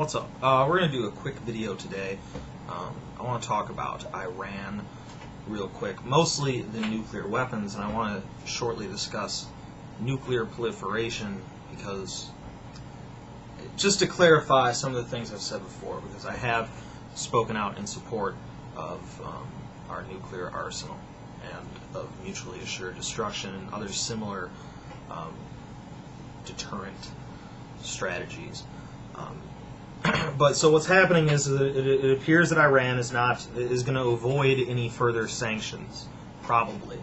What's up? We're going to do a quick video today. I want to talk about Iran real quick, mostly the nuclear weapons, and I want to shortly discuss nuclear proliferation because, just to clarify some of the things I've said before, because I have spoken out in support of our nuclear arsenal and of mutually assured destruction and other similar deterrent strategies. But so what's happening is that it appears that Iran is going to avoid any further sanctions, probably,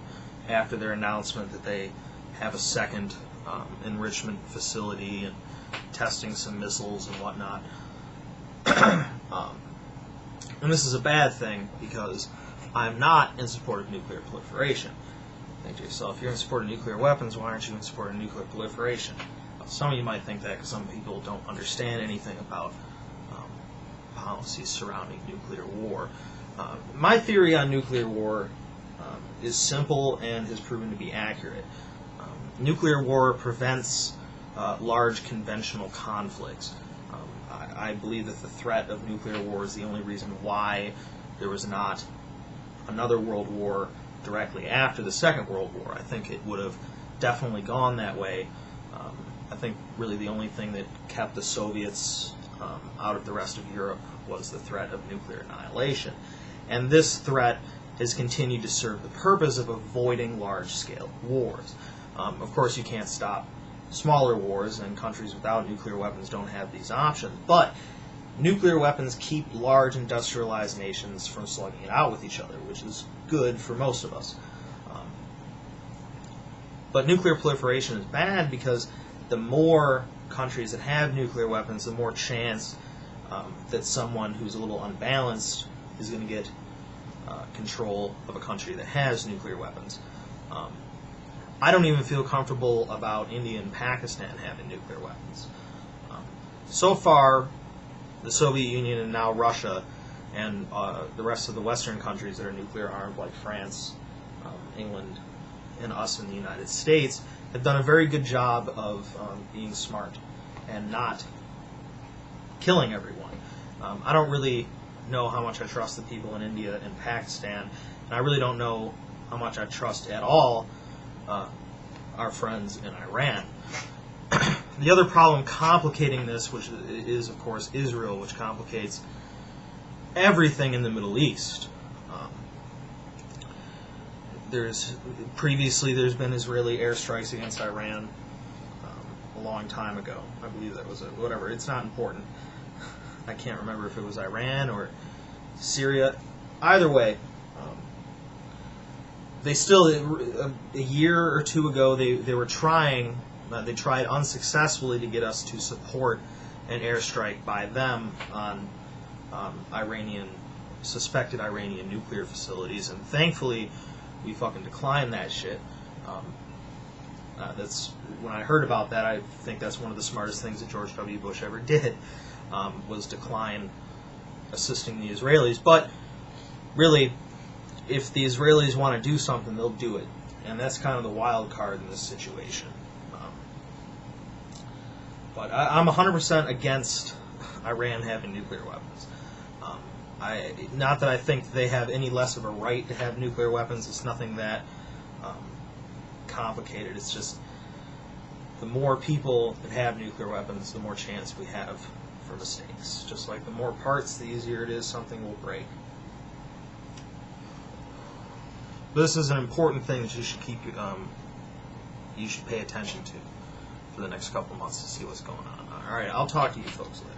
after their announcement that they have a second enrichment facility and testing some missiles and whatnot. And this is a bad thing because I'm not in support of nuclear proliferation. Think to yourself, if you're in support of nuclear weapons, why aren't you in support of nuclear proliferation? Some of you might think that because some people don't understand anything about policies surrounding nuclear war. My theory on nuclear war is simple and has proven to be accurate. Nuclear war prevents large conventional conflicts. I believe that the threat of nuclear war is the only reason why there was not another world war directly after the Second World War. I think it would have definitely gone that way. I think really the only thing that kept the Soviets out of the rest of Europe was the threat of nuclear annihilation. And this threat has continued to serve the purpose of avoiding large-scale wars. Of course, you can't stop smaller wars, and countries without nuclear weapons don't have these options. But nuclear weapons keep large industrialized nations from slugging it out with each other, which is good for most of us. But nuclear proliferation is bad because the more countries that have nuclear weapons, the more chance that someone who's a little unbalanced is going to get control of a country that has nuclear weapons. I don't even feel comfortable about India and Pakistan having nuclear weapons. So far, the Soviet Union and now Russia and the rest of the Western countries that are nuclear armed, like France, England, and us in the United States, have done a very good job of being smart and not killing everyone. I don't really know how much I trust the people in India and Pakistan, and I really don't know how much I trust at all our friends in Iran. The other problem complicating this, which is of course Israel, which complicates everything in the Middle East. Previously there's been Israeli airstrikes against Iran a long time ago. I believe that was whatever. It's not important. I can't remember if it was Iran or Syria. Either way, they still, a year or two ago, they were trying. They tried unsuccessfully to get us to support an airstrike by them on suspected Iranian nuclear facilities, and thankfully we fucking declined that shit. That's when I heard about that. I think that's one of the smartest things that George W. Bush ever did, was decline assisting the Israelis. But really, if the Israelis want to do something, they'll do it, and that's kind of the wild card in this situation. But I'm 100% against Iran having nuclear weapons. Not that I think they have any less of a right to have nuclear weapons. It's nothing that complicated. It's just the more people that have nuclear weapons, the more chance we have for mistakes. Just like the more parts, the easier it is something will break. This is an important thing that you should you should pay attention to for the next couple months to see what's going on. All right, I'll talk to you folks later.